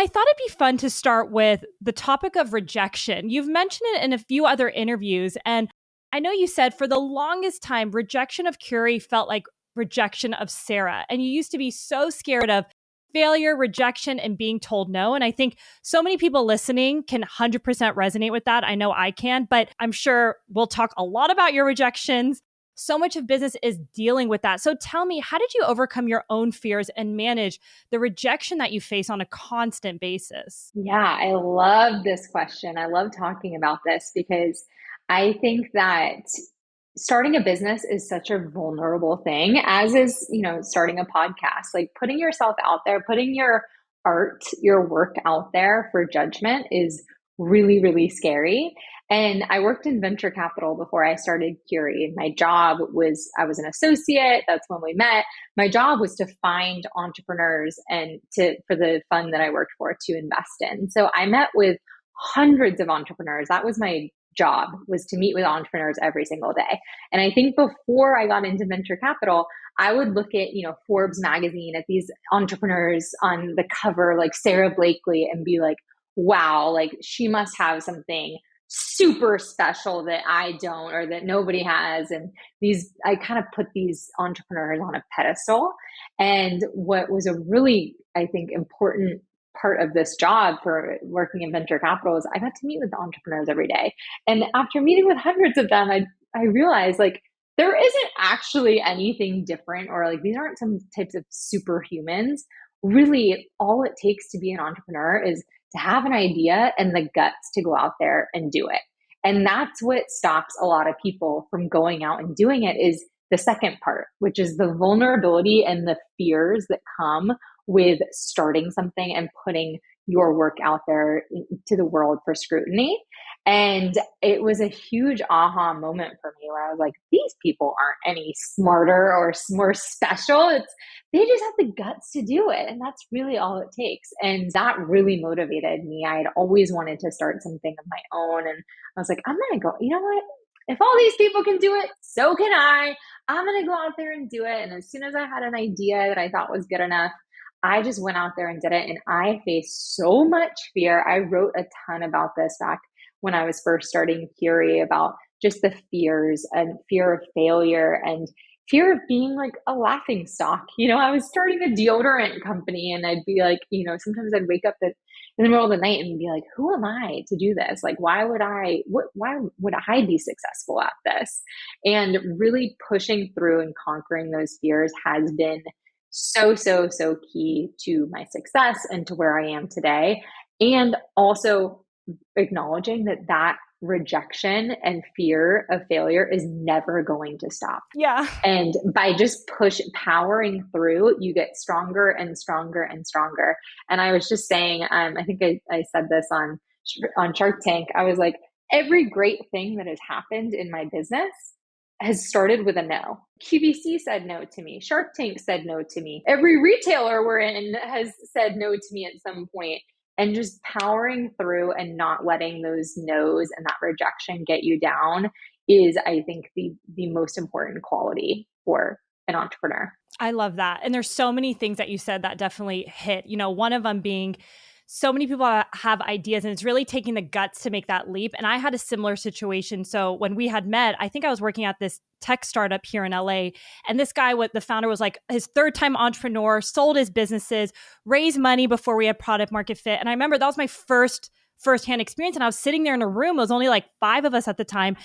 I thought it'd be fun to start with the topic of rejection. You've mentioned it in a few other interviews. And I know you said for the longest time, rejection of Curie felt like rejection of Sarah. And you used to be so scared of failure, rejection, and being told no. And I think so many people listening can 100% resonate with that. I know I can, but I'm sure we'll talk a lot about your rejections. So much of business is dealing with that. So tell me, how did you overcome your own fears and manage the rejection that you face on a constant basis? Yeah, I love this question. I love talking about this because I think that starting a business is such a vulnerable thing, as is, starting a podcast. Like putting yourself out there, putting your art, your work out there for judgment is really, really scary. And I worked in venture capital before I started Curie. My job was, I was an associate. That's when we met. My job was to find entrepreneurs and for the fund that I worked for to invest in. So I met with hundreds of entrepreneurs. That was my job, was to meet with entrepreneurs every single day. And I think before I got into venture capital, I would look at, Forbes magazine, at these entrepreneurs on the cover, like Sarah Blakely, and be like, wow, like she must have something super special that I don't, or that nobody has. And I kind of put these entrepreneurs on a pedestal. And what was a really, I think, important part of this job for working in venture capital is I got to meet with the entrepreneurs every day. And after meeting with hundreds of them, I realized like there isn't actually anything different, or like these aren't some types of superhumans. Really, all it takes to be an entrepreneur is to have an idea and the guts to go out there and do it. And that's what stops a lot of people from going out and doing it, is the second part, which is the vulnerability and the fears that come with starting something and putting your work out there to the world for scrutiny. And it was a huge aha moment for me, where I was like, these people aren't any smarter or more special. They just have the guts to do it. And that's really all it takes. And that really motivated me. I had always wanted to start something of my own. And I was like, I'm going to go, you know what? If all these people can do it, so can I. I'm going to go out there and do it. And as soon as I had an idea that I thought was good enough, I just went out there and did it. And I faced so much fear. I wrote a ton about this back when I was first starting Curie, about just the fears and fear of failure and fear of being like a laughing stock. I was starting a deodorant company, and I'd be like, sometimes I'd wake up in the middle of the night and be like, who am I to do this? Like, why would I be successful at this? And really pushing through and conquering those fears has been so, so, so key to my success and to where I am today. And also acknowledging that rejection and fear of failure is never going to stop. Yeah. And by just powering through, you get stronger and stronger and stronger. And I was just saying, I think I said this on Shark Tank. I was like, every great thing that has happened in my business has started with a no. QVC said no to me. Shark Tank said no to me. Every retailer we're in has said no to me at some point. And just powering through and not letting those no's and that rejection get you down is, I think, the most important quality for an entrepreneur. I love that. And there's so many things that you said that definitely hit. One of them being, so many people have ideas, and it's really taking the guts to make that leap. And I had a similar situation. So when we had met, I think I was working at this tech startup here in LA. And this guy, the founder, was like his third time entrepreneur, sold his businesses, raised money before we had product market fit. And I remember that was my firsthand experience. And I was sitting there in a room. It was only like 5 of us at the time.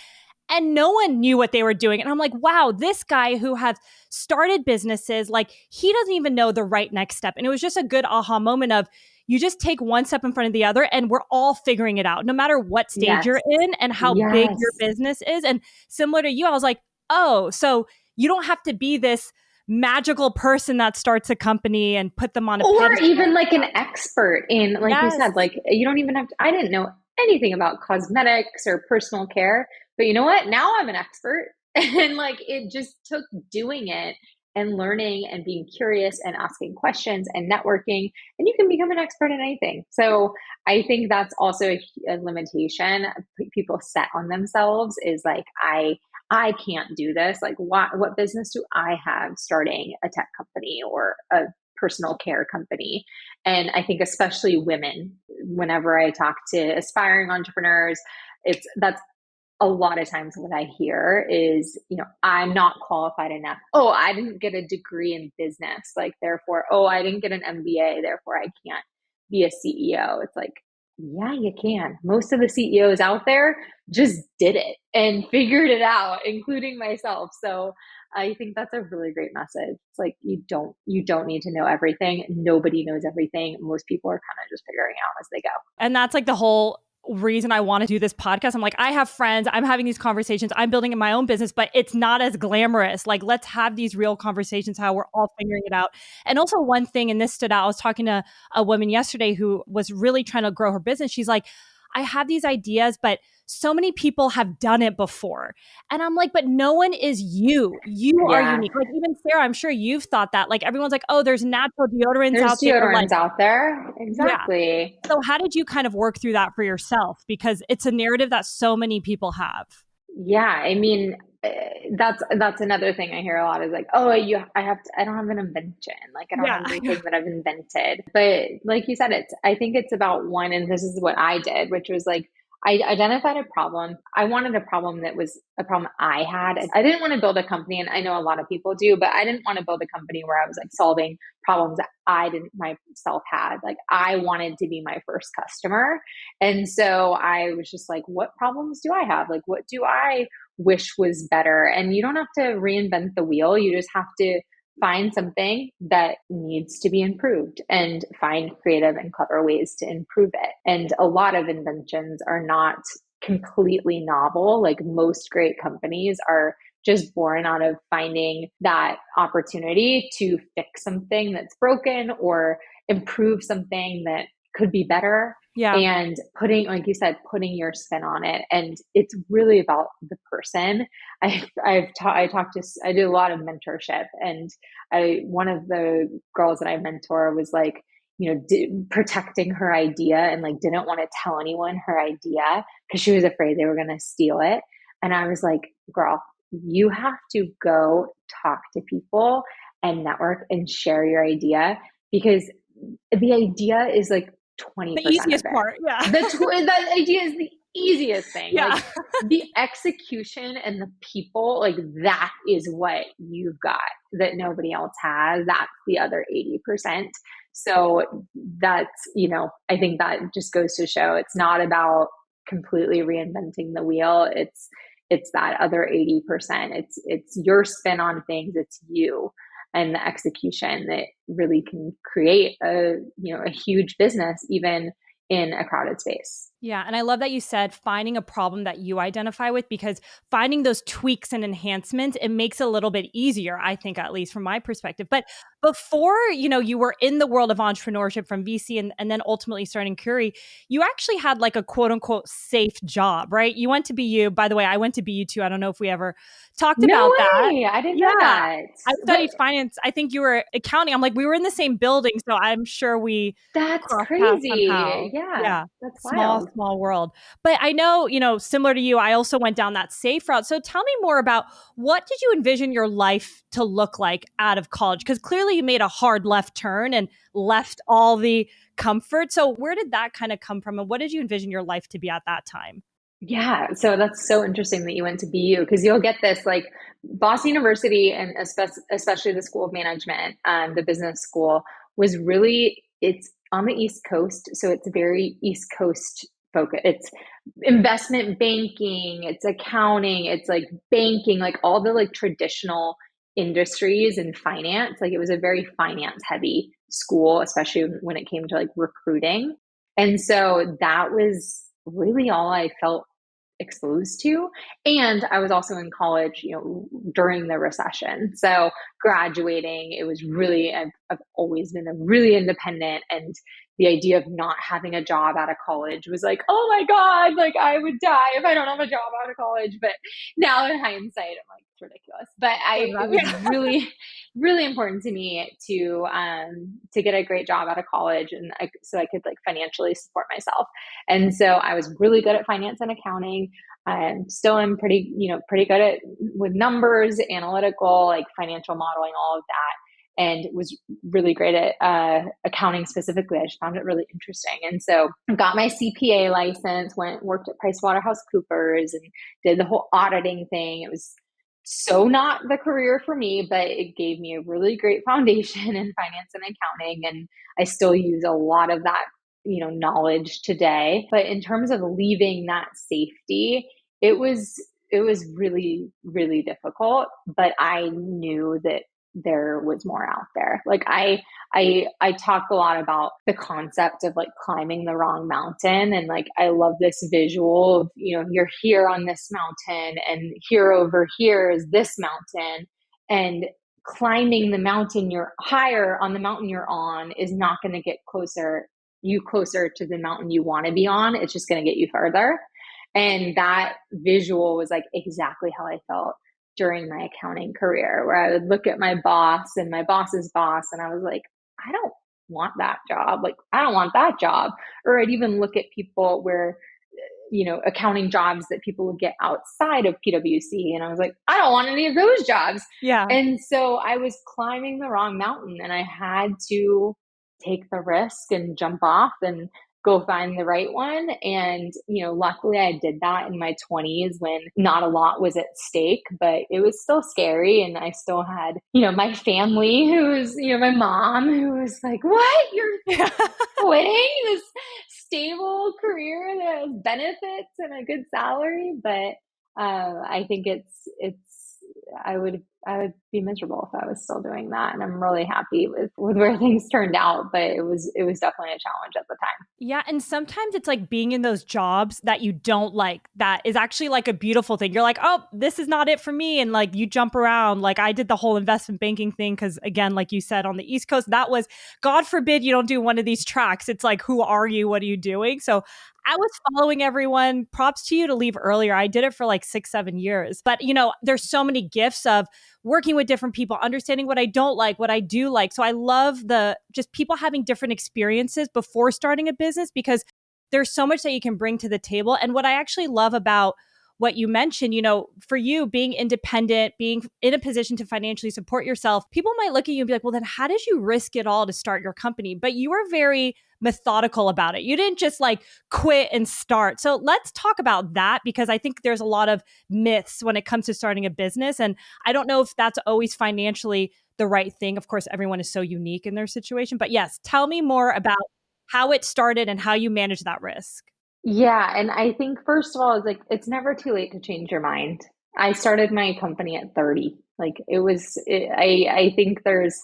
And no one knew what they were doing. And I'm like, wow, this guy who has started businesses, like he doesn't even know the right next step. And it was just a good aha moment of, you just take one step in front of the other, and we're all figuring it out, no matter what stage you're in and how big your business is. And similar to you, I was like, oh, so you don't have to be this magical person that starts a company and put them on a or even like an expert in, like you said, like you don't even have to, I didn't know anything about cosmetics or personal care, but you know what? Now I'm an expert. And like, it just took doing it and learning and being curious and asking questions and networking, and you can become an expert in anything. So I think that's also a limitation people set on themselves, is like, I can't do this. Like, what business do I have starting a tech company or a personal care company. And I think especially women, whenever I talk to aspiring entrepreneurs, that's a lot of times what I hear is, I'm not qualified enough. Oh, I didn't get a degree in business. Like, therefore, oh, I didn't get an MBA. Therefore, I can't be a CEO. It's like, yeah, you can. Most of the CEOs out there just did it and figured it out, including myself. So I think that's a really great message. It's like, you don't need to know everything. Nobody knows everything. Most people are kind of just figuring out as they go. And that's like the whole reason I want to do this podcast. I'm like, I have friends, I'm having these conversations, I'm building in my own business, but it's not as glamorous. Like, let's have these real conversations, how we're all figuring it out. And also one thing, and this stood out, I was talking to a woman yesterday who was really trying to grow her business. She's like, I have these ideas, but so many people have done it before. And I'm like, but no one is you. You are Yeah. unique. Like, even Sarah, I'm sure you've thought that. Like, everyone's like, oh, there's natural deodorants There's out there. Like, deodorants out there. yeah. Exactly. So how did you kind of work through that for yourself? Because it's a narrative that so many people have. Yeah, I mean, that's another thing I hear a lot is like, oh, I don't have an invention. Like, I don't Yeah. have anything that I've invented. But like you said, I think it's about one, and this is what I did, which was like, I identified a problem. I wanted a problem that was a problem I had. I didn't want to build a company, and I know a lot of people do, but I didn't want to build a company where I was like solving problems that I didn't myself had. Like, I wanted to be my first customer. And so I was just like, what problems do I have? Like, what do I wish was better? And you don't have to reinvent the wheel. You just have to find something that needs to be improved and find creative and clever ways to improve it. And a lot of inventions are not completely novel. Like, most great companies are just born out of finding that opportunity to fix something that's broken or improve something that could be better, Yeah. and putting, like you said, putting your spin on it. And it's really about the person. I do a lot of mentorship, and one of the girls that I mentor was like, protecting her idea, and like didn't want to tell anyone her idea because she was afraid they were going to steal it. And I was like, girl, you have to go talk to people and network and share your idea, because the idea is like 20% The easiest of it. part. Yeah. That idea is the easiest thing. Yeah. Like, the execution and the people, like, that is what you've got that nobody else has. That's the other 80%. So that's, I think that just goes to show it's not about completely reinventing the wheel. It's that other 80%. It's your spin on things. It's you and the execution that really can create a huge business, even in a crowded space. Yeah. And I love that you said finding a problem that you identify with, because finding those tweaks and enhancements, it makes it a little bit easier, I think, at least from my perspective. But before, you were in the world of entrepreneurship from VC and then ultimately starting Curie, you actually had like a quote unquote safe job, right? You went to BU. By the way, I went to BU too. I don't know if we ever talked No about that. way. I didn't know Yeah. that. I studied finance. I think you were accounting. I'm like, we were in the same building, so I'm sure we That's crossed paths somehow. crazy. Yeah, Yeah. that's Small, wild. small world. But I know, similar to you, I also went down that safe route. So tell me more about, what did you envision your life to look like out of college? Because clearly you made a hard left turn and left all the comfort. So where did that kind of come from? And what did you envision your life to be at that time? Yeah, so that's so interesting that you went to BU, because you'll get this, like, Boston University, and especially the School of Management, the business school, it's on the East Coast, so it's very East Coast focused. It's investment banking, it's accounting, it's like banking, like all the like traditional industries and finance. Like, it was a very finance heavy school, especially when it came to like recruiting. And so that was really all I felt exposed to. And I was also in college, during the recession. So graduating, it was really, I've always been a really independent, and the idea of not having a job out of college was like, oh my God, like, I would die if I don't have a job out of college. But now in hindsight, I'm like, it's ridiculous. But it was really, really important to me to get a great job out of college, and so I could like financially support myself. And so I was really good at finance and accounting. Still am pretty good with numbers, analytical, like financial modeling, all of that. and was really great at accounting specifically. I just found it really interesting. And so I got my CPA license, went worked at PricewaterhouseCoopers and did the whole auditing thing. It was so not the career for me, but it gave me a really great foundation in finance and accounting. And I still use a lot of that, knowledge today. But in terms of leaving that safety, it was really, really difficult, but I knew that there was more out there. Like I talk a lot about the concept of like climbing the wrong mountain. And like, I love this visual of, you're here on this mountain and here over here is this mountain. And climbing the mountain, you're higher on the mountain you're on is not going to get closer to the mountain you want to be on. It's just going to get you further. And that visual was like exactly how I felt during my accounting career, where I would look at my boss and my boss's boss, and I was like, I don't want that job. Like, I don't want that job. Or I'd even look at people where, accounting jobs that people would get outside of PwC. And I was like, I don't want any of those jobs. Yeah. And so I was climbing the wrong mountain, and I had to take the risk and jump off and go find the right one. And, luckily I did that in my 20s when not a lot was at stake, but it was still scary. And I still had, my family who was, my mom who was like, what? You're quitting this stable career that has benefits and a good salary? But I think I would be miserable if I was still doing that. And I'm really happy with where things turned out, but it was definitely a challenge at the time. Yeah. And sometimes it's like being in those jobs that you don't like, that is actually like a beautiful thing. You're like, oh, this is not it for me. And like you jump around. Like I did the whole investment banking thing because, again, like you said, on the East Coast, that was, God forbid you don't do one of these tracks. It's like, who are you? What are you doing? So I was following everyone. Props to you to leave earlier. I did it for like 6-7 years. But, there's so many gifts of working with different people, understanding what I don't like, what I do like. So I love the just people having different experiences before starting a business, because there's so much that you can bring to the table. And what I actually love about what you mentioned, for you being independent, being in a position to financially support yourself, people might look at you and be like, well, then how did you risk it all to start your company? But you were very methodical about it. You didn't just like quit and start. So let's talk about that, because I think there's a lot of myths when it comes to starting a business. And I don't know if that's always financially the right thing. Of course, everyone is so unique in their situation. But yes, tell me more about how it started and how you manage that risk. Yeah, and I think first of all, it's never too late to change your mind. I started my company at 30. Like I think there's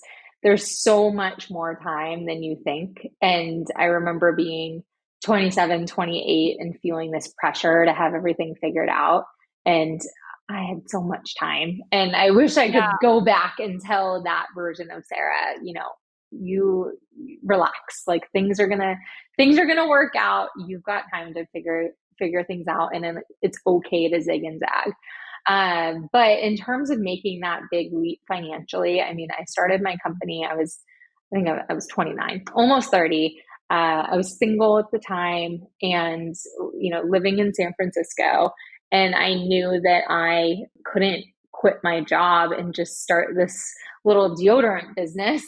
so much more time than you think. And I remember being 27, 28 and feeling this pressure to have everything figured out. And I had so much time. And I wish I Yeah. could go back and tell that version of Sarah, you relax. Like things are gonna work out. You've got time to figure things out, and then it's okay to zig and zag. But in terms of making that big leap financially, I mean, I started my company. I was 29, almost 30. I was single at the time, and living in San Francisco, and I knew that I couldn't quit my job and just start this little deodorant business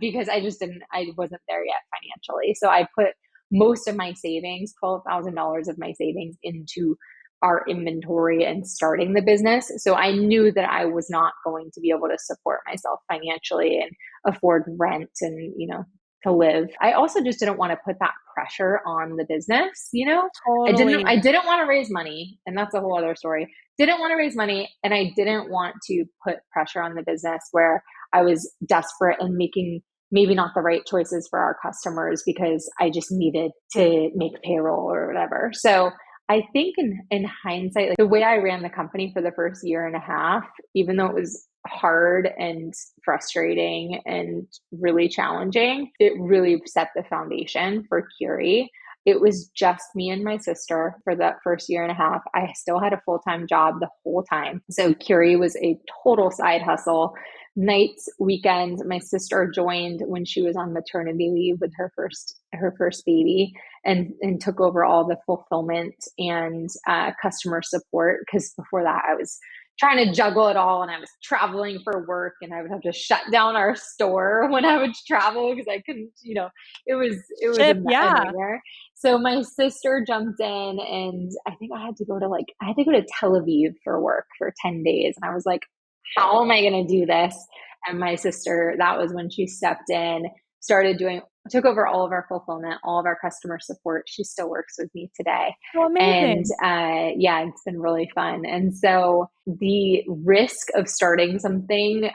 because I wasn't there yet financially. So I put most of my savings, $12,000 of my savings, into our inventory and starting the business. So I knew that I was not going to be able to support myself financially and afford rent and, to live. I also just didn't want to put that pressure on the business. I didn't Totally. I didn't want to raise money, and that's a whole other story. Didn't want to raise money, and I didn't want to put pressure on the business where I was desperate and making maybe not the right choices for our customers because I just needed to make payroll or whatever. So I think in hindsight, like the way I ran the company for the first year and a half, even though it was hard and frustrating and really challenging, it really set the foundation for Curie. It was just me and my sister for that first year and a half. I still had a full-time job the whole time. So Curie was a total side hustle. Nights, weekends. My sister joined when she was on maternity leave with her first baby, and took over all the fulfillment and customer support, because before that I was trying to juggle it all. And I was traveling for work and I would have to shut down our store when I would travel because I couldn't, it was Ship, a yeah. nightmare. So my sister jumped in and I think I had to go to Tel Aviv for work for 10 days. And I was like, how am I going to do this? And my sister, that was when she stepped in, started doing, took over all of our fulfillment, all of our customer support. She still works with me today. Oh, And amazing. yeah, it's been really fun. And so the risk of starting something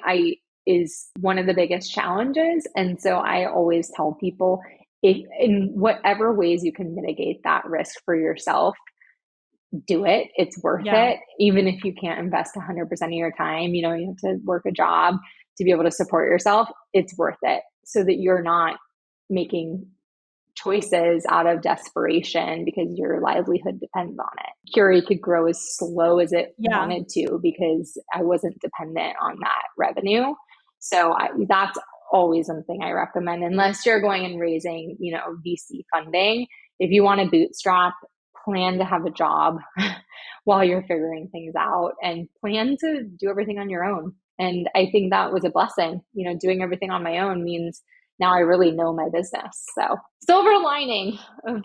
is one of the biggest challenges. And so I always tell people, if in whatever ways you can mitigate that risk for yourself, do it. It's worth Yeah. it. Even if you can't invest 100% of your time, you have to work a job to be able to support yourself. It's worth it so that you're not making choices out of desperation because your livelihood depends on it. Curie could grow as slow as it Yeah. wanted to because I wasn't dependent on that revenue. So that's always something I recommend, unless you're going and raising, VC funding. If you want to bootstrap, plan to have a job while you're figuring things out and plan to do everything on your own. And I think that was a blessing. Doing everything on my own means now I really know my business. So silver lining of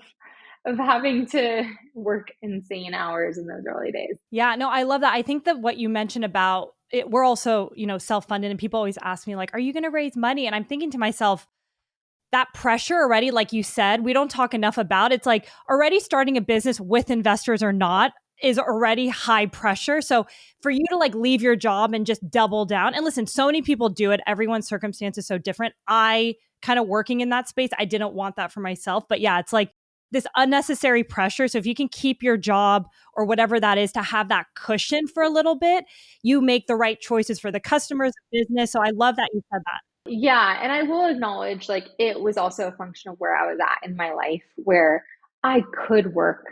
having to work insane hours in those early days. Yeah, no, I love that. I think that what you mentioned about it, we're also, self-funded, and people always ask me like, are you going to raise money? And I'm thinking to myself, that pressure already, like you said, we don't talk enough about. It's like already starting a business with investors or not is already high pressure. So for you to like leave your job and just double down, and listen, so many people do it. Everyone's circumstance is so different. I kind of working in that space, I didn't want that for myself. But yeah, it's like this unnecessary pressure. So if you can keep your job or whatever that is to have that cushion for a little bit, you make the right choices for the customers, business. So I love that you said that. Yeah. And I will acknowledge, like, it was also a function of where I was at in my life, where I could work,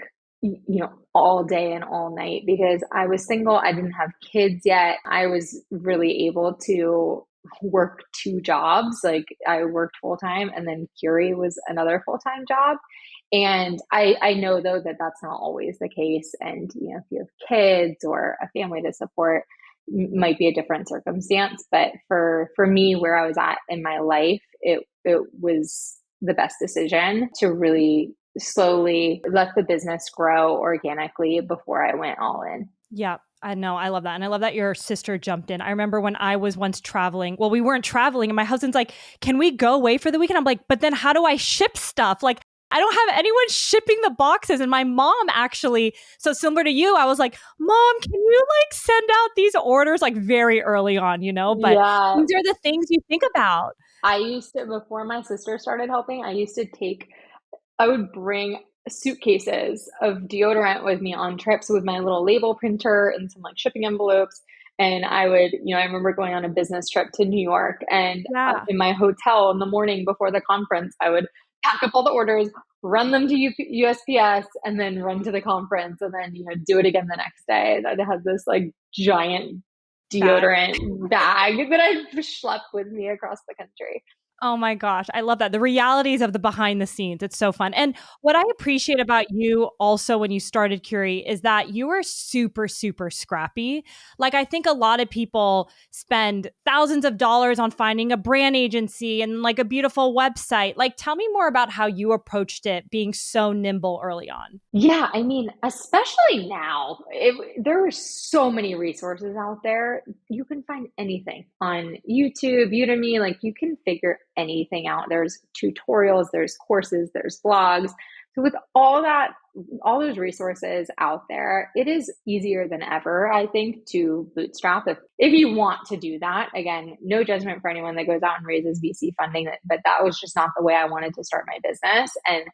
all day and all night because I was single. I didn't have kids yet. I was really able to work two jobs. Like, I worked full time and then Curie was another full time job. And I know though that that's not always the case. And, if you have kids or a family to support, might be a different circumstance. But for me, where I was at in my life, it was the best decision to really slowly let the business grow organically before I went all in. Yeah, I know. I love that. And I love that your sister jumped in. I remember when I was once traveling. Well, we weren't traveling, and my husband's like, can we go away for the weekend? I'm like, but then how do I ship stuff? Like, I don't have anyone shipping the boxes. And my mom actually, so similar to you, I was like, Mom, can you like send out these orders like very early on, But Yeah, these are the things you think about. I used to, before my sister started helping, I would bring suitcases of deodorant with me on trips with my little label printer and some like shipping envelopes. And I remember going on a business trip to New York and Yeah. in my hotel in the morning before the conference, I would pack up all the orders, run them to USPS, and then run to the conference and then, do it again the next day. I had this like giant Bag. deodorant bag that I schlepped with me across the country. Oh my gosh, I love that. The realities of the behind the scenes. It's so fun. And what I appreciate about you also when you started Curie is that you were super, super scrappy. Like, I think a lot of people spend thousands of dollars on finding a brand agency and like a beautiful website. Like, tell me more about how you approached it being so nimble early on. Yeah, I mean, especially now, there are so many resources out there. You can find anything on YouTube, Udemy, like you can figure anything out. There's tutorials, there's courses, there's blogs. So with all those resources out there, it is easier than ever, I think, to bootstrap if you want to do that. Again, no judgment for anyone that goes out and raises VC funding, but that was just not the way I wanted to start my business. And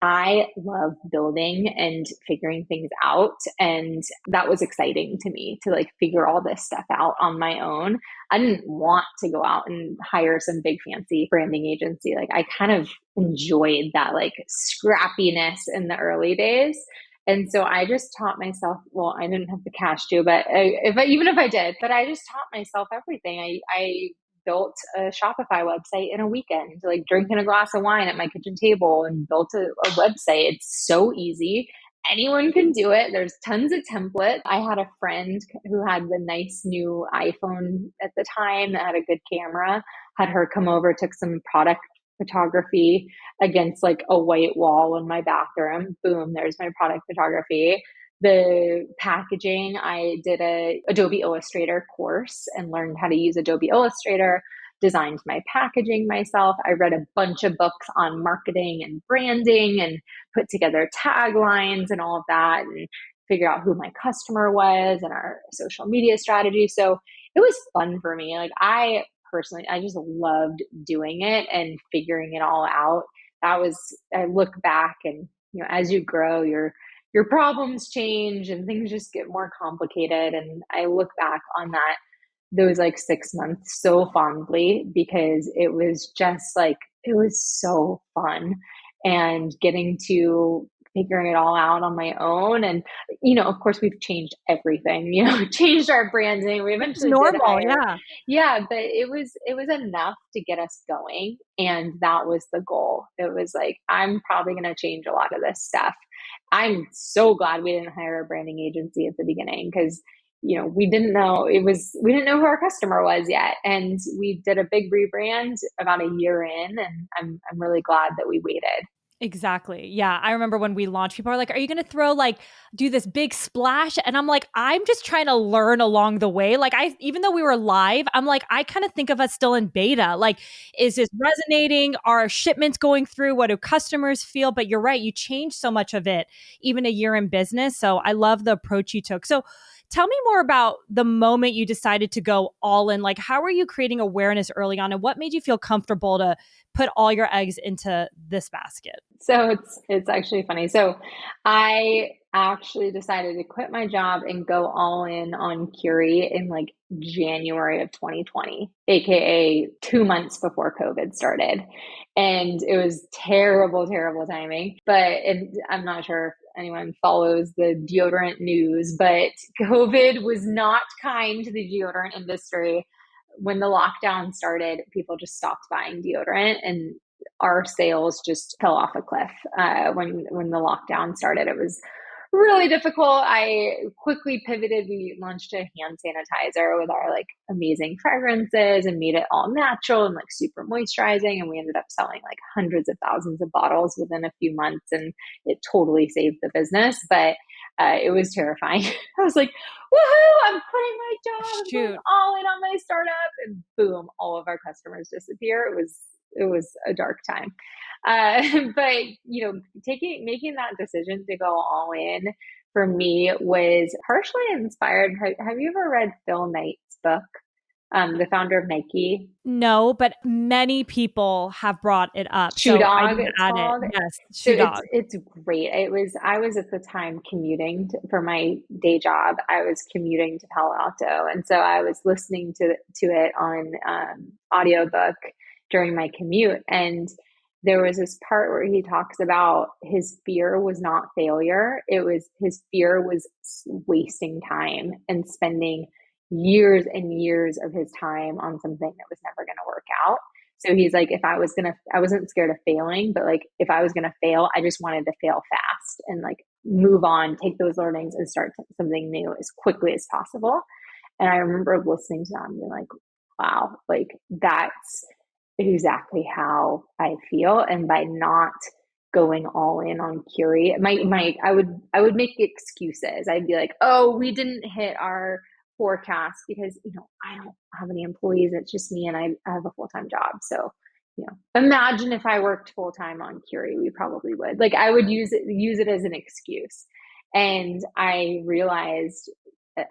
I love building and figuring things out. And that was exciting to me to like figure all this stuff out on my own. I didn't want to go out and hire some big fancy branding agency. Like, I kind of enjoyed that like scrappiness in the early days. And so I just taught myself, well, I didn't have the cash to, but even if I did, but I just taught myself everything. I built a Shopify website in a weekend, like drinking a glass of wine at my kitchen table and built a website. It's so easy. anyone can do it. There's tons of templates. I had a friend who had the nice new iPhone at the time that had a good camera, had her come over, took some product photography against like a white wall in my bathroom. Boom, there's my product photography. The packaging, I did a Adobe Illustrator course and learned how to use Adobe Illustrator, designed my packaging myself. I read a bunch of books on marketing and branding and put together taglines and all of that and figure out who my customer was and our social media strategy. So it was fun for me. Like I personally, I just loved doing it and figuring it all out. That was, I look back and, you know, as you grow, your problems change and things just get more complicated. And I look back on that, those like 6 months so fondly because it was just like, it was so fun and getting to figuring it all out on my own. And, you know, of course we've changed everything, you know, changed our branding. We It's eventually did normal. hire. Yeah. Yeah, but it was enough to get us going. And that was the goal. It was like, I'm probably going to change a lot of this stuff. I'm so glad we didn't hire a branding agency at the beginning because you know we didn't know who our customer was yet, and we did a big rebrand about a year in, and I'm really glad that we waited. Exactly. Yeah. I remember when we launched, people are like, are you going to throw like, do this big splash? And I'm like, I'm just trying to learn along the way. Like, even though we were live, I'm like, I kind of think of us still in beta. Like, is this resonating? Are shipments going through? What do customers feel? But you're right. You changed so much of it, even a year in business. So I love the approach you took. So tell me more about the moment you decided to go all in. Like, how were you creating awareness early on? And what made you feel comfortable to put all your eggs into this basket? So it's actually funny. So I actually decided to quit my job and go all in on Curie in like January of 2020, aka 2 months before COVID started. And it was terrible, terrible timing. But and I'm not sure if anyone follows the deodorant news, but COVID was not kind to the deodorant industry. When the lockdown started, people just stopped buying deodorant and our sales just fell off a cliff when the lockdown started. It was really difficult. I quickly pivoted. We launched a hand sanitizer with our like amazing fragrances and made it all natural and like super moisturizing. And we ended up selling like hundreds of thousands of bottles within a few months, and it totally saved the business. But it was terrifying. I was like, woohoo, I'm quitting my job. I'm going Shoot. all in on my startup. And boom, all of our customers disappear. It was a dark time. But you know, making that decision to go all in for me was partially inspired. Have you ever read Phil Knight's book, the founder of Nike? No, but many people have brought it up. Shoe So I Dog, need to it's add it. called. Yes, So shoe it's dog. it's great. I was at the time commuting for my day job. I was commuting to Palo Alto, and so I was listening to it on audiobook during my commute. And there was this part where he talks about his fear was not failure. It was his fear was wasting time and spending years and years of his time on something that was never going to work out. So he's like, I wasn't scared of failing, but like if I was going to fail, I just wanted to fail fast and like move on, take those learnings and start something new as quickly as possible. And I remember listening to that and being like, wow, like that's exactly how I feel. And by not going all in on Curie, I would make excuses. I'd be like, oh, we didn't hit our forecast because you know I don't have any employees. It's just me and I have a full-time job. So, you know, imagine if I worked full-time on Curie, we probably would. Like I would use it as an excuse. And I realized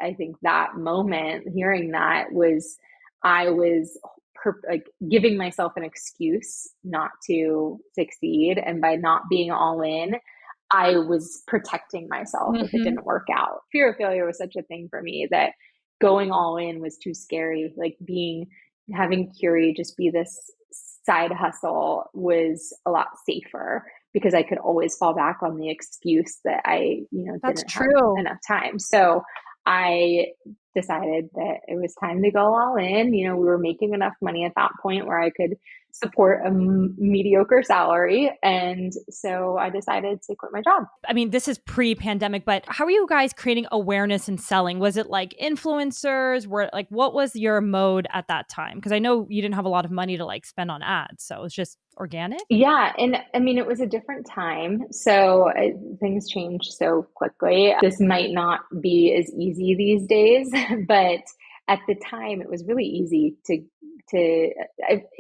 I think that moment hearing that was I was like giving myself an excuse not to succeed. And by not being all in, I was protecting myself if it Hmm. didn't work out. Fear of failure was such a thing for me that going all in was too scary. Like having Curie just be this side hustle was a lot safer because I could always fall back on the excuse that I, you know, That's didn't have true. enough time. So I decided that it was time to go all in. You know, we were making enough money at that point where I could support a mediocre salary. And so I decided to quit my job. I mean, this is pre-pandemic, but how are you guys creating awareness and selling? Was it like influencers? Were like, what was your mode at that time? Because I know you didn't have a lot of money to like spend on ads, so it was just organic. Yeah, and I mean, it was a different time, so things changed so quickly. This might not be as easy these days, but at the time, it was really easy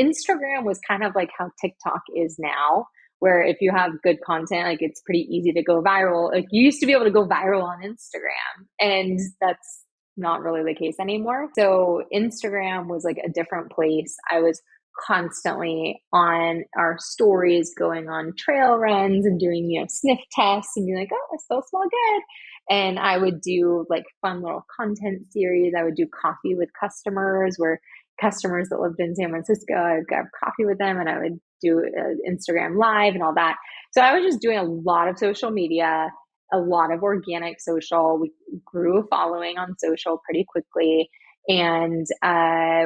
Instagram was kind of like how TikTok is now, where if you have good content, like it's pretty easy to go viral. Like you used to be able to go viral on Instagram, and that's not really the case anymore. So Instagram was like a different place. I was constantly on our stories going on trail runs and doing, sniff tests and be like, oh, I still smell good. And I would do like fun little content series. I would do coffee with customers where customers that lived in San Francisco, I would grab coffee with them and I would do Instagram live and all that. So I was just doing a lot of social media, a lot of organic social. We grew a following on social pretty quickly. And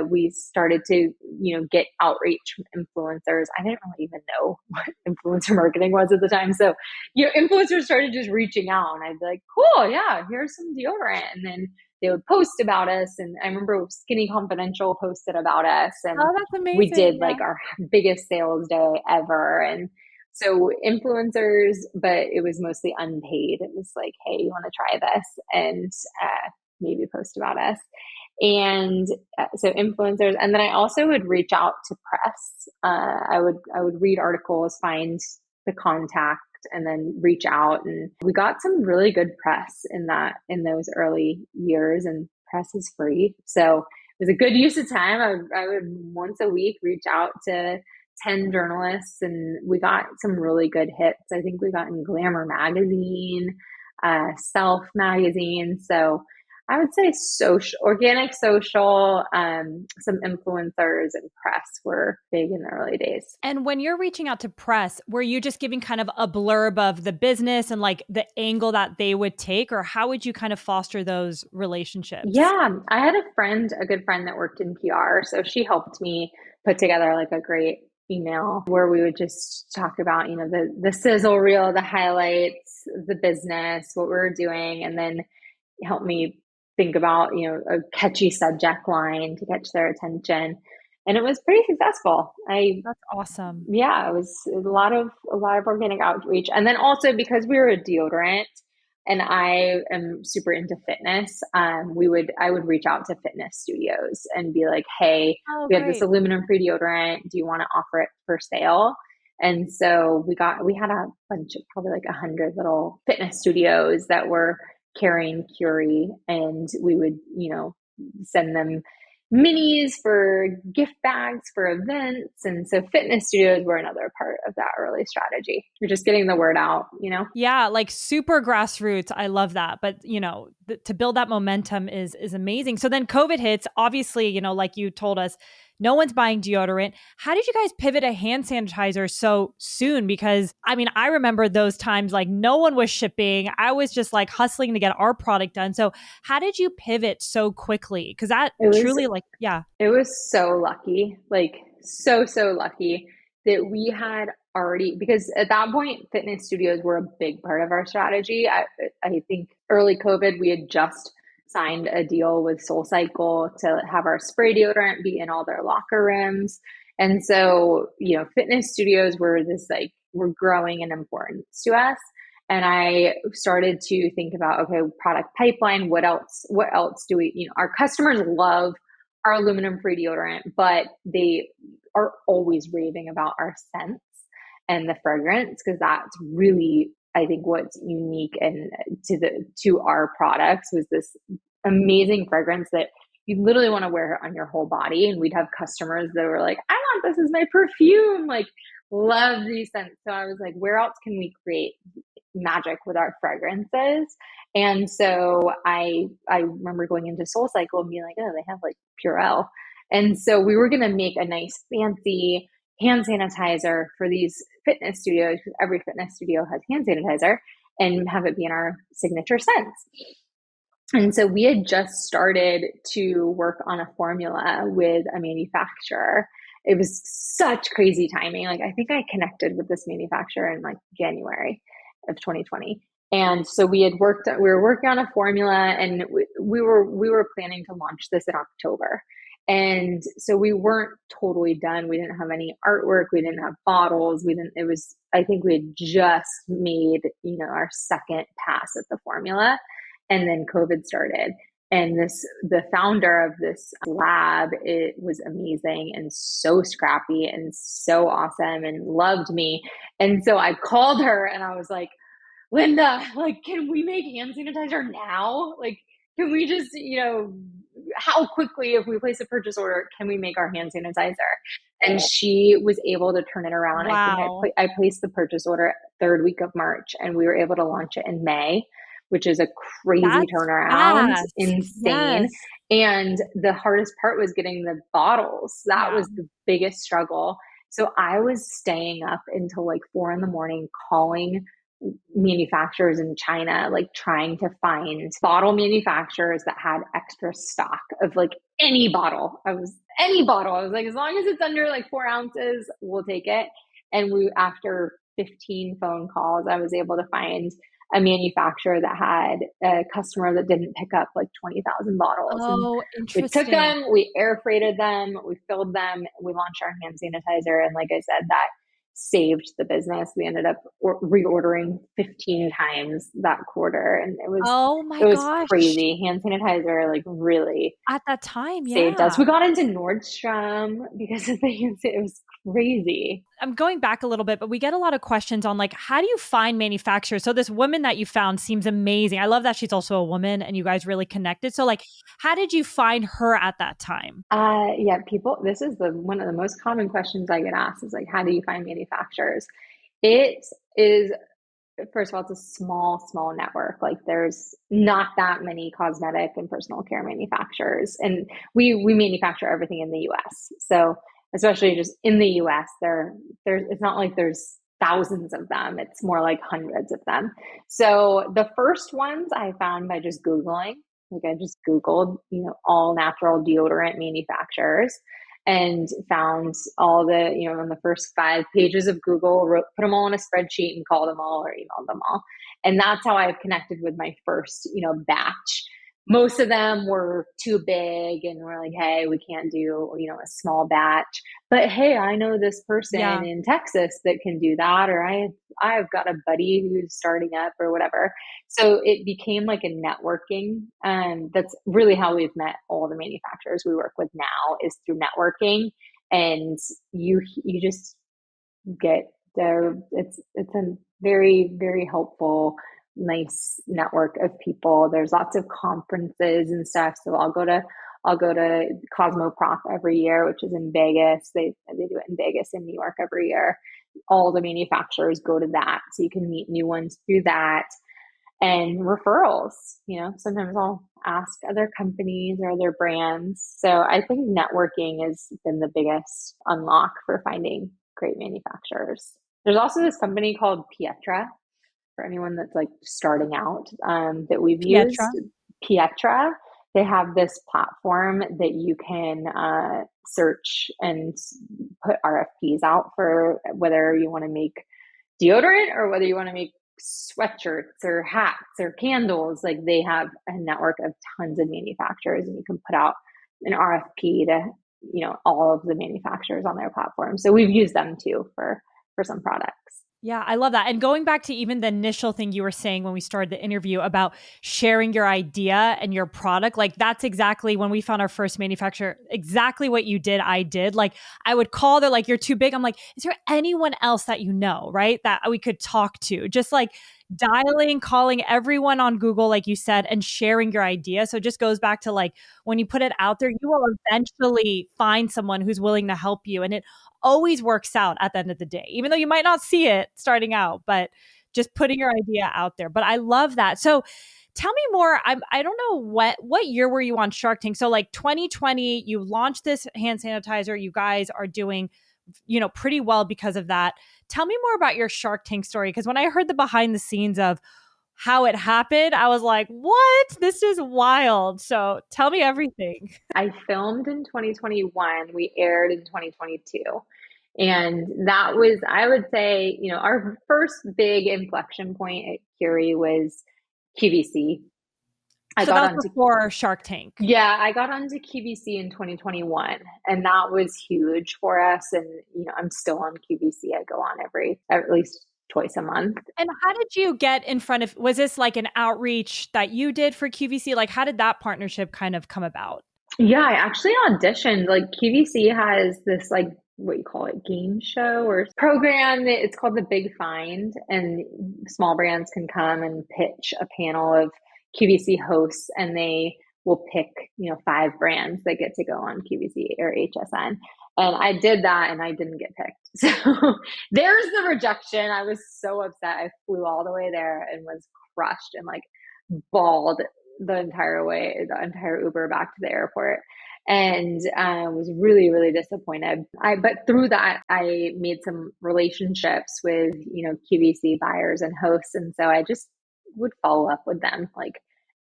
we started to, get outreach influencers. I didn't really even know what influencer marketing was at the time. So, influencers started just reaching out and I'd be like, cool, yeah, here's some deodorant. And then they would post about us. And I remember Skinny Confidential posted about us and Oh, that's we did amazing. Yeah. like our biggest sales day ever. And so influencers, but it was mostly unpaid. It was like, hey, you want to try this? And maybe post about us. And so influencers, and then I also would reach out to press. I would read articles, find the contact, and then reach out. And we got some really good press in those early years. And press is free, so it was a good use of time. I would once a week reach out to 10 journalists, and we got some really good hits. I think we got in Glamour magazine, Self magazine. So I would say organic social, some influencers and press were big in the early days. And when you're reaching out to press, were you just giving kind of a blurb of the business and like the angle that they would take, or how would you kind of foster those relationships? Yeah, I had a good friend that worked in PR. So she helped me put together like a great email where we would just talk about, the sizzle reel, the highlights, the business, what we were doing, and then help me think about, a catchy subject line to catch their attention. And it was pretty successful. That's awesome. Yeah, it was a lot of organic outreach. And then also because we were a deodorant and I am super into fitness, I would reach out to fitness studios and be like, hey, Oh, we have this great. aluminum free deodorant. Do you want to offer it for sale? And so we had a bunch of probably like 100 little fitness studios that were carrying Curie, and we would, send them minis for gift bags for events. And so fitness studios were another part of that early strategy. You're just getting the word out. Yeah, like super grassroots. I love that. But, to build that momentum is amazing. So then COVID hits, obviously, like you told us, no one's buying deodorant. How did you guys pivot to hand sanitizer so soon? Because I mean, I remember those times like no one was shipping. I was just like hustling to get our product done. So how did you pivot so quickly? Because that It was truly like, yeah. it was so lucky, like so lucky that we had already, because at that point fitness studios were a big part of our strategy. I think early COVID we had just signed a deal with SoulCycle to have our spray deodorant be in all their locker rooms. And so, fitness studios were growing in importance to us. And I started to think about, okay, product pipeline, what else do we, our customers love our aluminum free deodorant, but they are always raving about our scents and the fragrance, because that's really, I think, what's unique and to our products was this amazing fragrance that you literally want to wear it on your whole body. And we'd have customers that were like, I want this as my perfume, like love these scents. So I was like, where else can we create magic with our fragrances? And so I remember going into SoulCycle and being like, oh, they have like Purell. And so we were going to make a nice fancy hand sanitizer for these fitness studios, because every fitness studio has hand sanitizer, and have it be in our signature scents. And so we had just started to work on a formula with a manufacturer. it was such crazy timing. Like I think I connected with this manufacturer in like January of 2020. And so we were working on a formula, and we were planning to launch this in October. And so we weren't totally done. We didn't have any artwork. We didn't have bottles. We didn't, it was, I think we had just made, our second pass at the formula. And then COVID started. And the founder of this lab, it was amazing and so scrappy and so awesome and loved me. And so I called her and I was like, Linda, like, can we make hand sanitizer now? Like, can we just, how quickly, if we place a purchase order, can we make our hand sanitizer? And she was able to turn it around. I think Wow. I placed the purchase order third week of March, and we were able to launch it in May, which is a crazy That's turnaround, fast. insane. Yes. And the hardest part was getting the bottles. That Yeah. was the biggest struggle. So I was staying up until like 4 a.m. calling manufacturers in China, like trying to find bottle manufacturers that had extra stock of like any bottle. Any bottle. I was like, as long as it's under like 4 ounces, we'll take it. And after 15 phone calls, I was able to find a manufacturer that had a customer that didn't pick up like 20,000 bottles. And Oh, we took interesting. them, we air freighted them, we filled them, we launched our hand sanitizer. And like I said, that saved the business. We ended up reordering 15 times that quarter, and Oh my it was gosh. crazy. Hand sanitizer like really At that time, saved us. yeah. We got into Nordstrom because of the hand sanitizer. It was crazy. I'm going back a little bit, but we get a lot of questions on like, how do you find manufacturers? So this woman that you found seems amazing. I love that she's also a woman and you guys really connected. So like, how did you find her at that time? Yeah, people. This is the one of the most common questions I get asked is like, how do you find manufacturers? It is, first of all, it's a small network. Like there's not that many cosmetic and personal care manufacturers. And we manufacture everything in the US. So especially just in the US, there's it's not like there's thousands of them. It's more like hundreds of them. So the first ones I found by just Googling, like I just Googled, all natural deodorant manufacturers, and found all the, on the first 5 pages of Google, put them all in a spreadsheet and called them all or emailed them all. And that's how I connected with my first, batch. Most of them were too big and we're like, hey, we can't do, a small batch. But hey, I know this person Yeah. in Texas that can do that, or I've got a buddy who's starting up or whatever. So it became like a networking. That's really how we've met all the manufacturers we work with now, is through networking. And you just get there. It's a very, very helpful, nice network of people. There's lots of conferences and stuff. So I'll go to Cosmoprof every year, which is in Vegas. They do it in Vegas and New York every year. All the manufacturers go to that, so you can meet new ones through that. And referrals, sometimes I'll ask other companies or other brands. So I think networking has been the biggest unlock for finding great manufacturers. There's also this company called Pietra, for anyone that's like starting out, that we've Pietra. used. Pietra, they have this platform that you can search and put RFPs out for whether you want to make deodorant or whether you want to make sweatshirts or hats or candles. Like they have a network of tons of manufacturers, and you can put out an RFP to, all of the manufacturers on their platform. So we've used them too for some products. Yeah, I love that. And going back to even the initial thing you were saying when we started the interview about sharing your idea and your product, like that's exactly when we found our first manufacturer, exactly what you did, I did. Like I would call, they're like, you're too big. I'm like, is there anyone else that you know, right? That we could talk to? Just like dialing, calling everyone on Google, like you said, and sharing your idea. So it just goes back to like when you put it out there, you will eventually find someone who's willing to help you. And it always works out at the end of the day, even though you might not see it starting out, but just putting your idea out there. But I love that. So tell me more. I don't know what year were you on Shark Tank? So like 2020, you launched this hand sanitizer. You guys are doing, pretty well because of that. Tell me more about your Shark Tank story. Because when I heard the behind the scenes of how it happened, I was like, what? This is wild. So tell me everything. I filmed in 2021, we aired in 2022. And that was, I would say, our first big inflection point at Curie was QVC. I So got that was onto before Shark Tank. Yeah, I got onto QVC in 2021, and that was huge for us. And I'm still on QVC. I go on at least twice a month. And how did you get in front of, was this like an outreach that you did for QVC? Like, how did that partnership kind of come about? Yeah, I actually auditioned. Like QVC has this like what you call it, game show or program. It's called the Big Find, and small brands can come and pitch a panel of QVC hosts, and they will pick, five brands that get to go on QVC or HSN. And I did that, and I didn't get picked. So there's the rejection. I was so upset. I flew all the way there and was crushed and like bawled the entire Uber back to the airport, and was really, really disappointed. But through that, I made some relationships with, QVC buyers and hosts. And so I just would follow up with them like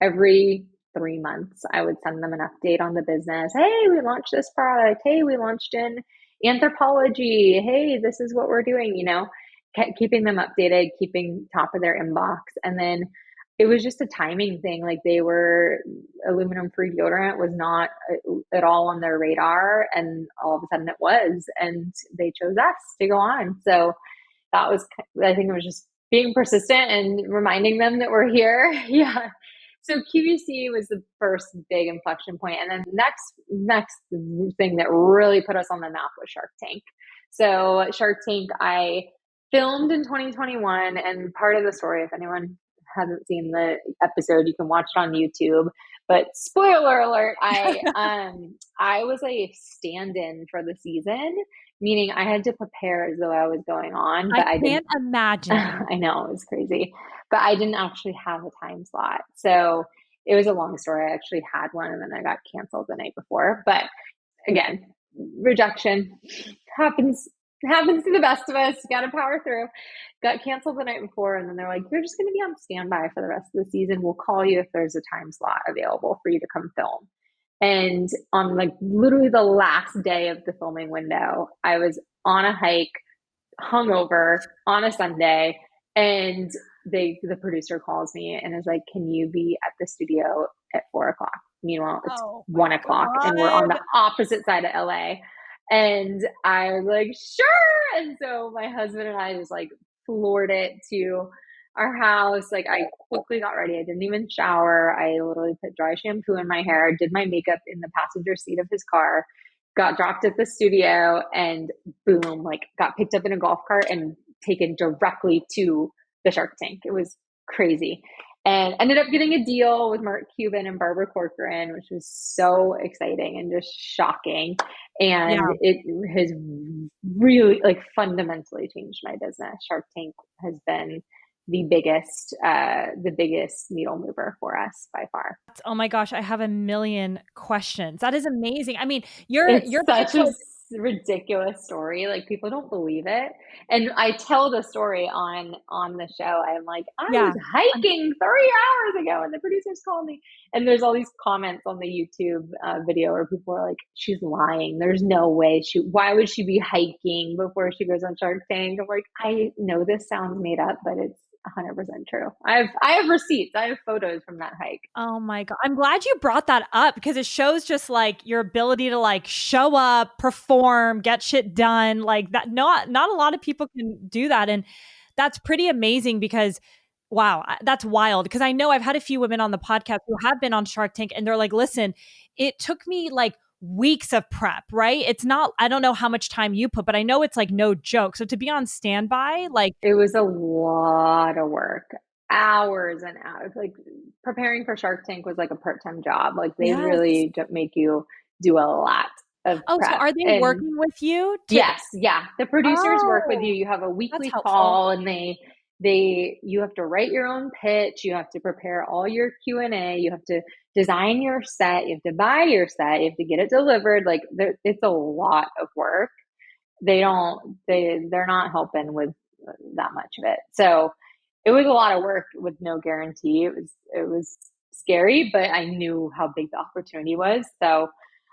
every 3 months. I would send them an update on the business. Hey, we launched this product. Hey, we launched in anthropology. Hey, this is what we're doing, keeping them updated, keeping top of their inbox. And then it was just a timing thing. Like aluminum free deodorant was not at all on their radar. And all of a sudden it was, and they chose us to go on. So that was, I think it was just being persistent and reminding them that we're here. Yeah. So QVC was the first big inflection point. And then next thing that really put us on the map was Shark Tank. So Shark Tank, I filmed in 2021, and part of the story, if anyone hasn't seen the episode, you can watch it on YouTube. But spoiler alert, I was a stand-in for the season, meaning I had to prepare as though I was going on, but I I can't didn't. imagine. I know, it was crazy, but I didn't actually have a time slot. So it was a long story. I actually had one, and then I got canceled the night before. But again, rejection happens to the best of us. Got to power through. Got canceled the night before, and then they're like, "You're just going to be on standby for the rest of the season. We'll call you if there's a time slot available for you to come film." And on like literally the last day of the filming window, I was on a hike, hungover on a Sunday, and the producer calls me and is like, "Can you be at the studio at 4 o'clock?" Meanwhile, it's Oh my 1 o'clock, and we're on God. the opposite side of LA. And I was like, "Sure." And so my husband and I just like floored it to our house. Like I quickly got ready. I didn't even shower. I literally put dry shampoo in my hair, did my makeup in the passenger seat of his car, got dropped at the studio, and boom, like got picked up in a golf cart and taken directly to the Shark Tank. It was crazy. And ended up getting a deal with Mark Cuban and Barbara Corcoran, which was so exciting and just shocking. And Yeah. it has really like fundamentally changed my business. Shark Tank has been the biggest needle mover for us by far. Oh my gosh, I have a million questions. That is amazing. I mean, It's your such pitch a was, ridiculous story. Like people don't believe it. And I tell the story on the show. I'm like, I yeah. was hiking 3 hours ago, and the producers called me. And there's all these comments on the YouTube video where people are like, "She's lying. There's no way why would she be hiking before she goes on Shark Tank?" I'm like, I know this sounds made up, but it's 100% true. I have receipts. I have photos from that hike. Oh my God. I'm glad you brought that up because it shows just like your ability to like show up, perform, get shit done. Like that, not a lot of people can do that. And that's pretty amazing because wow, that's wild. Because I know I've had a few women on the podcast who have been on Shark Tank and they're like, listen, it took me like weeks of prep, right? It's not, I don't know how much time you put, but I know it's like no joke. So to be on standby, like, It was a lot of work, hours and hours. Like preparing for Shark Tank was like a part-time job. Like they yes. really make you do a lot of Oh, so prep. are they And working with you to, yes, yeah, the producers work with you. oh, You have a that's weekly helpful. call, and you have to write your own pitch. You have to prepare all your Q&A. You have to design your set. You have to buy your set. You have to get it delivered. Like it's a lot of work. They're not helping with that much of it. So it was a lot of work with no guarantee. It was scary, but I knew how big the opportunity was. So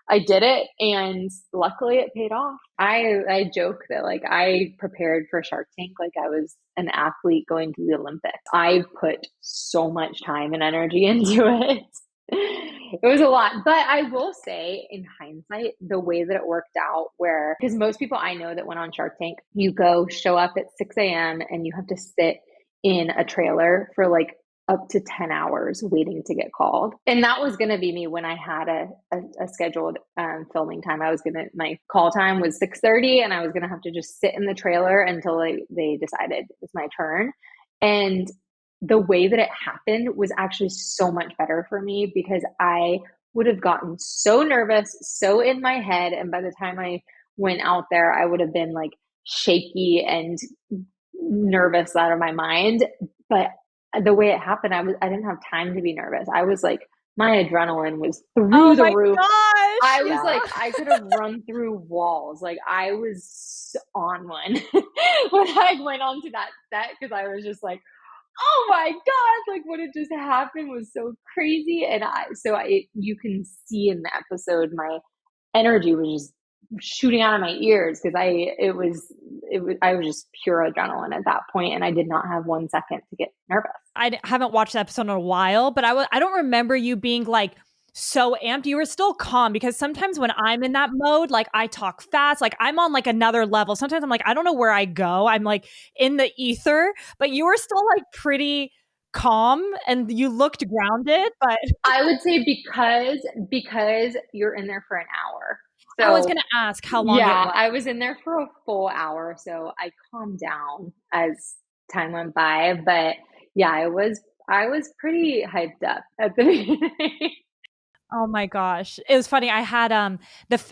I did it, and luckily it paid off. I joke that like I prepared for Shark Tank like I was an athlete going to the Olympics. I put so much time and energy into it. It was a lot, but I will say in hindsight, the way that it worked out, where because most people I know that went on Shark Tank, you go show up at 6 a.m. and you have to sit in a trailer for like up to 10 hours waiting to get called. And that was going to be me when I had a scheduled filming time. My call time was 6:30, and I was going to have to just sit in the trailer until they decided it's my turn. And the way that it happened was actually so much better for me because I would have gotten so nervous, so in my head. And by the time I went out there, I would have been like shaky and nervous out of my mind. But the way it happened, I didn't have time to be nervous. I was like, my adrenaline was through Oh the my roof. gosh. I was Yeah. like, I could have run through walls. Like I was on one when I went onto that set because I was just like, oh my God, like what had just happened was so crazy. And you can see in the episode, my energy was just shooting out of my ears because I was just pure adrenaline at that point, and I did not have 1 second to get nervous. Haven't watched the episode in a while, but I don't remember you being like so amped. You were still calm because sometimes when I'm in that mode, like I talk fast, like I'm on like another level. Sometimes I'm like, I don't know where I go. I'm like in the ether, but you were still like pretty calm and you looked grounded. But I would say because you're in there for an hour. I was So going to ask how long it yeah, was. I was in there for a full hour, so I calmed down as time went by. But yeah, I was pretty hyped up at the beginning. Oh my gosh. It was funny. I had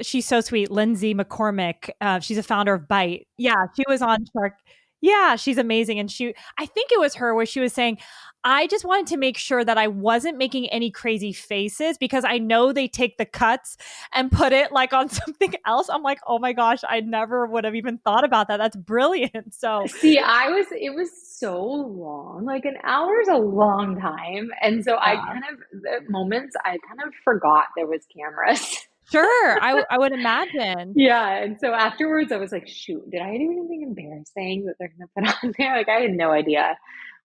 she's so sweet, Lindsay McCormick. She's a founder of Byte. Yeah, she was on Shark. Yeah, she's amazing. And I think it was her where she was saying, I just wanted to make sure that I wasn't making any crazy faces because I know they take the cuts and put it like on something else. I'm like, oh my gosh, I never would have even thought about that. That's brilliant. So See, it was so long. Like an hour is a long time. And so yeah. the moments I kind of forgot there was cameras. Sure. I would imagine. Yeah. And so afterwards I was like, shoot, did I do anything embarrassing that they're going to put on there? Like I had no idea.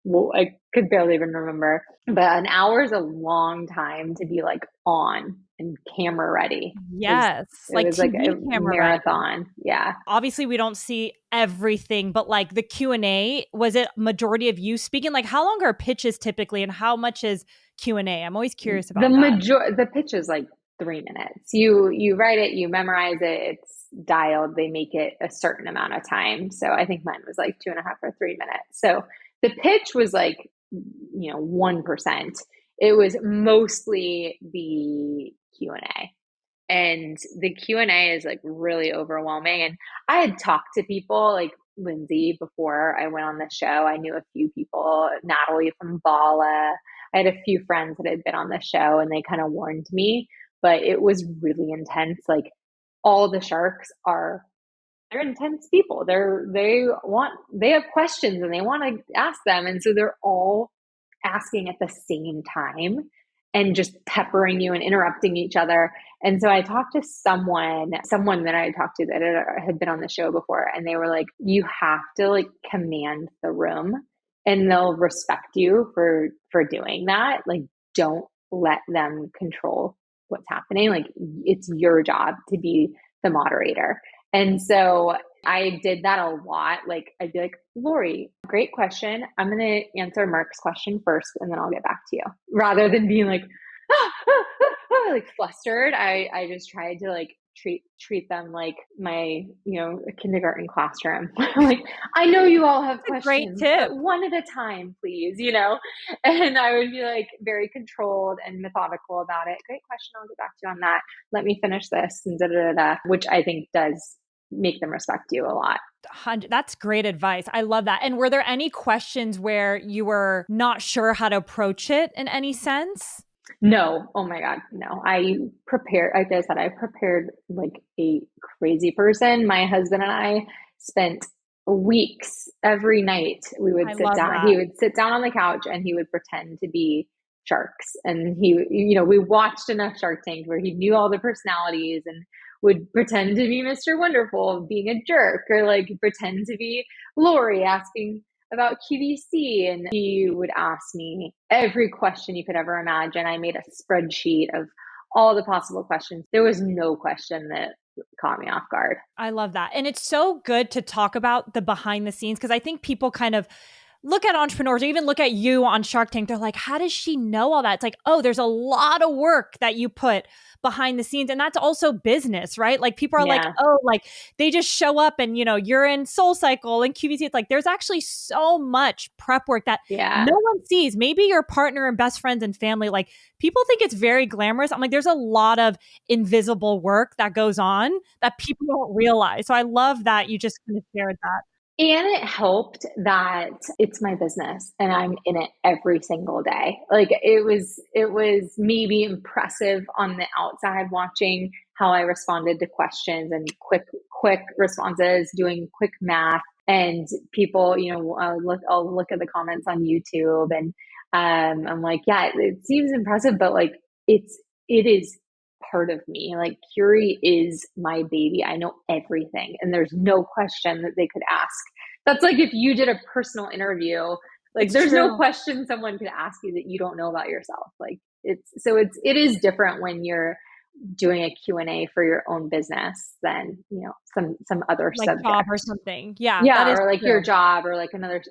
Well, I could barely even remember. But an hour is a long time to be like on and camera ready. Yes. It Like was like TV a camera ready. marathon. Yeah. Obviously we don't see everything, but like the Q&A, was it majority of you speaking? Like how long are pitches typically and how much is Q&A? I'm always curious about that. The pitch is like 3 minutes. You write it, you memorize it, it's dialed, they make it a certain amount of time. So I think mine was like 2.5 or 3 minutes. So the pitch was like, 1%. It was mostly the Q&A. And the Q&A is like really overwhelming. And I had talked to people like Lindsay before I went on the show. I knew a few people, Natalie from Bala. I had a few friends that had been on the show and they kind of warned me, but it was really intense. Like all the sharks they're intense people. They have questions and they want to ask them. And so they're all asking at the same time and just peppering you and interrupting each other. And so I talked to someone that I talked to that had been on the show before, and they were like, you have to like command the room and they'll respect you for doing that. Like, don't let them control what's happening. Like, it's your job to be the moderator. And so I did that a lot. Like, I'd be like, Lori, great question. I'm going to answer Mark's question first, and then I'll get back to you. Rather than being like, like flustered, I just tried to like treat them like my, kindergarten classroom. Like, I know you all have That's a great questions, tip. but one at a time, please. And I would be like very controlled and methodical about it. Great question. I'll get back to you on that. Let me finish this and which I think does make them respect you a lot. That's great advice. I love that. And were there any questions where you were not sure how to approach it in any sense? No. Oh my God. No. I prepared, like I said, I prepared like a crazy person. My husband and I spent weeks, every night we would I sit love down. that. He would sit down on the couch and he would pretend to be sharks. And we watched enough Shark Tank where he knew all the personalities and would pretend to be Mr. Wonderful, being a jerk, or like pretend to be Lori asking about QVC. And he would ask me every question you could ever imagine. I made a spreadsheet of all the possible questions. There was no question that caught me off guard. I love that. And it's so good to talk about the behind the scenes because I think people kind of look at entrepreneurs or even look at you on Shark Tank. They're like, how does she know all that? It's like, oh, there's a lot of work that you put behind the scenes. And that's also business, right? Like people are like, Yeah. oh, like they just show up and, you're in Soul Cycle and QVC. It's like, there's actually so much prep work that Yeah. no one sees. Maybe your partner and best friends and family, like people think it's very glamorous. I'm like, there's a lot of invisible work that goes on that people don't realize. So I love that you just kind of shared that. And it helped that it's my business and I'm in it every single day. Like it was maybe impressive on the outside watching how I responded to questions and quick responses, doing quick math. And people, I'll look at the comments on YouTube and I'm like, yeah, it seems impressive, but like it is part of me. Like Curie is my baby. I know everything and there's no question that they could ask. That's like if you did a personal interview, like It's there's no true. question someone could ask you that you don't know about yourself. Like it is different when you're doing a Q&A for your own business than, some other Like job or subject. something. Yeah, that Yeah, is or like your true. job or like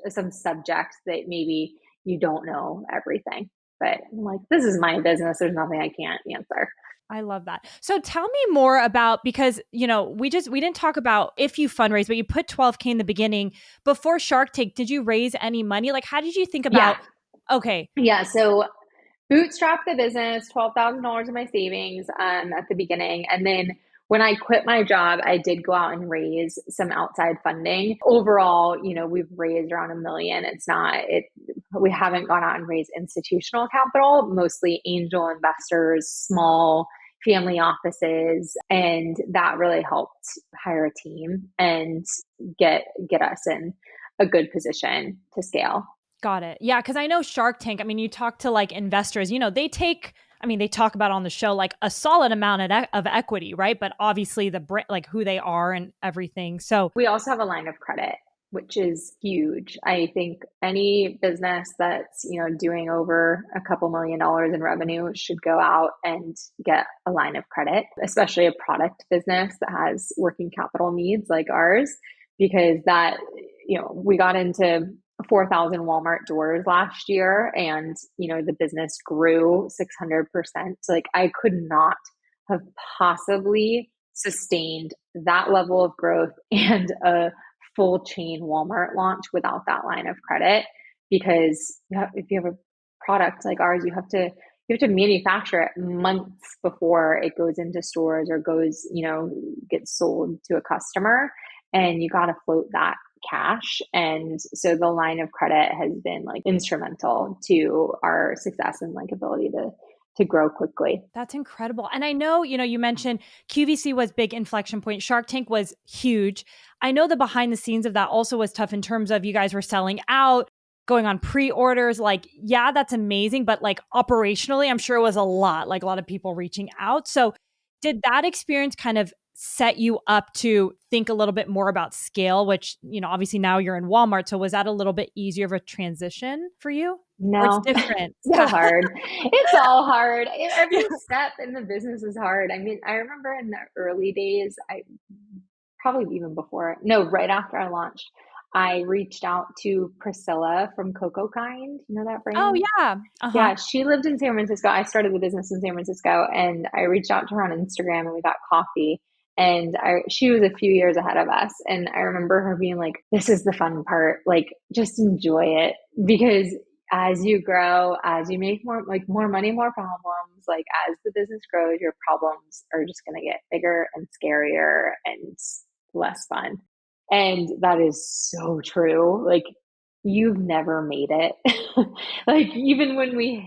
some subject that maybe you don't know everything. But I'm like, this is my business. There's nothing I can't answer. I love that. So tell me more about because we didn't talk about if you fundraise, but you put 12K in the beginning. Before Shark Tank, did you raise any money? Like how did you think Yeah. about okay, Yeah. So bootstrap the business, $12,000 of my savings at the beginning. And then when I quit my job, I did go out and raise some outside funding. Overall, we've raised around 1 million. We haven't gone out and raised institutional capital, mostly angel investors, small family offices. And that really helped hire a team and get us in a good position to scale. got it. Yeah, because I know Shark Tank, I mean, you talk to like investors, they talk about on the show like a solid amount of equity, right? But obviously the brand, like who they are and everything. So We also have a line of credit, which is huge. I think any business that's, doing over a couple $1 million in revenue should go out and get a line of credit, especially a product business that has working capital needs like ours, because we got into 4,000 Walmart doors last year and, the business grew 600%. So like I could not have possibly sustained that level of growth and a full chain Walmart launch without that line of credit. Because if you have a product like ours, you have to manufacture it months before it goes into stores or gets sold to a customer, and you got to float that cash. And so the line of credit has been like instrumental to our success and like ability to grow quickly. that's incredible. And I know, you mentioned QVC was big inflection point. Shark Tank was huge. I know the behind the scenes of that also was tough in terms of you guys were selling out, going on pre-orders. Like, yeah, that's amazing. But like operationally, I'm sure it was a lot, like a lot of people reaching out. So did that experience kind of set you up to think a little bit more about scale, which, obviously now you're in Walmart. So was that a little bit easier of a transition for you? Or it's No, different? so Yeah. hard. It's all hard. Every step in the business is hard. I mean, I remember in the early days, I probably even before, no, right after I launched, I reached out to Priscilla from Coco Kind. You know that Oh, brand? yeah. Uh-huh. Yeah, she lived in San Francisco. I started the business in San Francisco and I reached out to her on Instagram and we got coffee. And she was a few years ahead of us. And I remember her being like, this is the fun part. Like, just enjoy it because as you grow, as you make more money, more problems, like as the business grows, your problems are just going to get bigger and scarier and less fun. And that is so true. Like, you've never made it. Like, even when we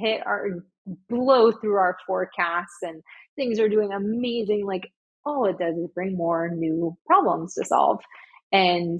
blow through our forecasts and things are doing amazing, like, all it does is bring more new problems to solve. And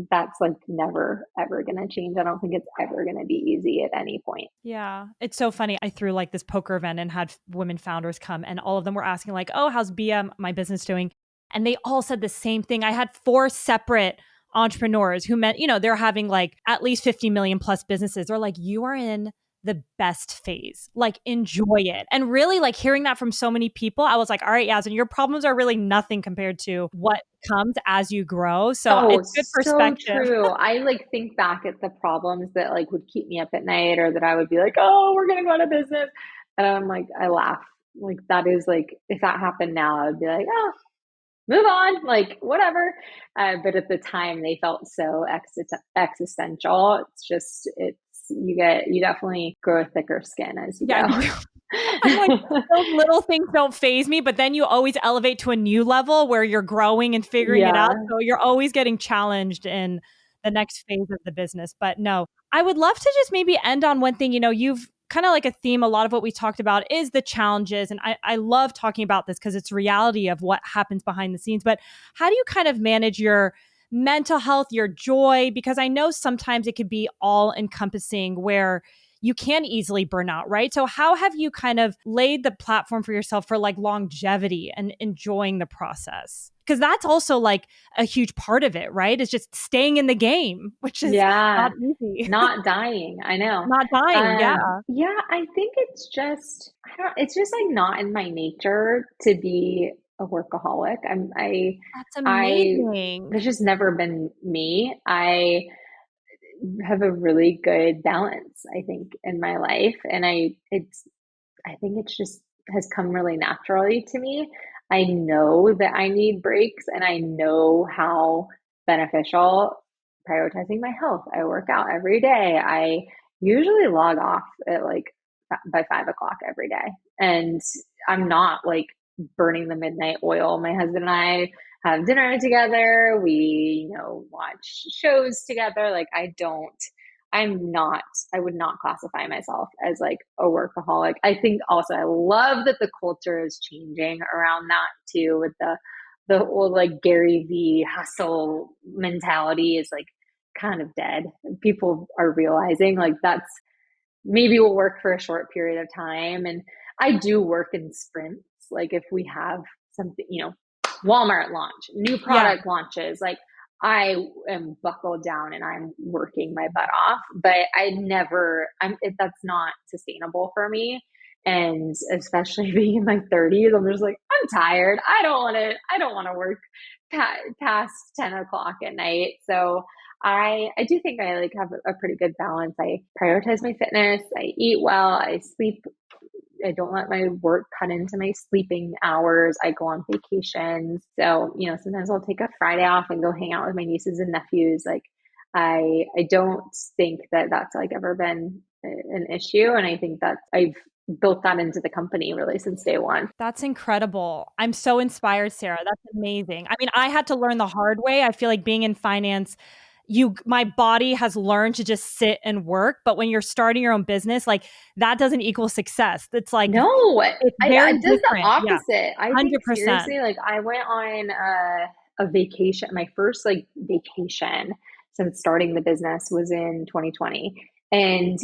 that's like never ever going to change. I don't think it's ever going to be easy at any point. Yeah. It's so funny. I threw like this poker event and had women founders come, and all of them were asking like, "Oh, how's BM, my business, doing?" And they all said the same thing. I had four separate entrepreneurs who meant, they're having like at least 50 million plus businesses. They're like, "You are in the best phase. Like, enjoy it." And really, like, hearing that from so many people, I was like, all right, Yasmin, your problems are really nothing compared to what comes as you grow. So Oh, it's good so perspective. true. I like think back at the problems that like would keep me up at night or that I would be like, oh, we're gonna go out of business. And I'm like, I laugh. Like that is like if that happened now, I would be like, oh, move on, like whatever. But at the time they felt so existential. You definitely grow a thicker skin as you Yeah. go. I'm like, those little things don't phase me, but then you always elevate to a new level where you're growing and figuring it out. Yeah. So you're always getting challenged in the next phase of the business. But no, I would love to just maybe end on one thing. You've kind of like a theme. A lot of what we talked about is the challenges. And I love talking about this because it's reality of what happens behind the scenes. But how do you kind of manage your mental health, your joy? Because I know sometimes it could be all encompassing where you can easily burn out, right? So how have you kind of laid the platform for yourself for like longevity and enjoying the process? Because that's also like a huge part of it, right? Is just staying in the game, which is Yeah. not easy. Not dying. I know. Not dying. Yeah. Yeah, I think it's just like not in my nature to be a workaholic. That's I, amazing. that's just never been me. I have a really good balance, I think, in my life. And I think it's just has come really naturally to me. I know that I need breaks and I know how beneficial prioritizing my health. I work out every day. I usually log off at like by 5 o'clock every day. And I'm not like burning the midnight oil. My husband and I have dinner together. We, watch shows together. Like I would not classify myself as like a workaholic. I think also I love that the culture is changing around that too, with the old like Gary V hustle mentality is like kind of dead. People are realizing like that's maybe will work for a short period of time. And I do work in sprints. Like if we have something, Walmart launch, new Yeah. product launches, like I am buckled down and I'm working my butt off, but that's not sustainable for me. And especially being in my 30s, I'm just like, I'm tired. I don't want to work past 10 o'clock at night. So I do think I like have a pretty good balance. I prioritize my fitness. I eat well. I sleep. I don't let my work cut into my sleeping hours. I go on vacations. So, sometimes I'll take a Friday off and go hang out with my nieces and nephews. Like I don't think that that's like ever been an issue. And I think that I've built that into the company really since day one. That's incredible. I'm so inspired, Sarah. That's amazing. I mean, I had to learn the hard way. I feel like being in finance, my body has learned to just sit and work, but when you're starting your own business, like that doesn't equal success. It's like No, it's very it does the different. Yeah. opposite. I think 100%. seriously, like I went on a vacation. My first like vacation since starting the business was in 2020, and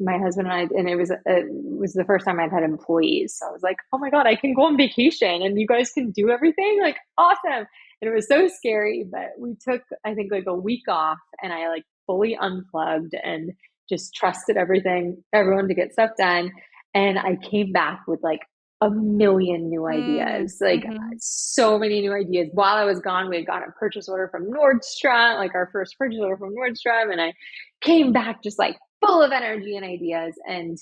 my husband and I, and it was the first time I'd had employees. So I was like, oh my god, I can go on vacation, and you guys can do everything. Like awesome. And it was so scary, but we took I think like a week off, and I like fully unplugged and just trusted everyone to get stuff done. And I came back with like a million new ideas, like Mm-hmm. so many new ideas. While I was gone, we had gotten a purchase order from Nordstrom, like our first purchase order from Nordstrom. And I came back just like full of energy and ideas. And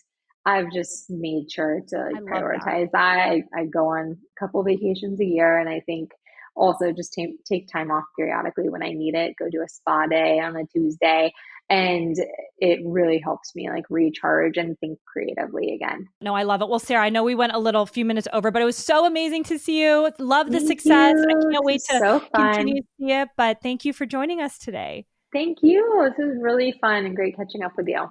I've just made sure to like I love that. prioritize that. I go on a couple vacations a year. And I think also just take time off periodically when I need it, go do a spa day on a Tuesday, and it really helps me like recharge and think creatively again. No, I love it. Well, Sarah, I know we went few minutes over, but it was so amazing to see you. Love the Thank success. I you. can't This wait is to so continue fun. to see it, but thank you for joining us today. Thank you. This is really fun and great catching up with you.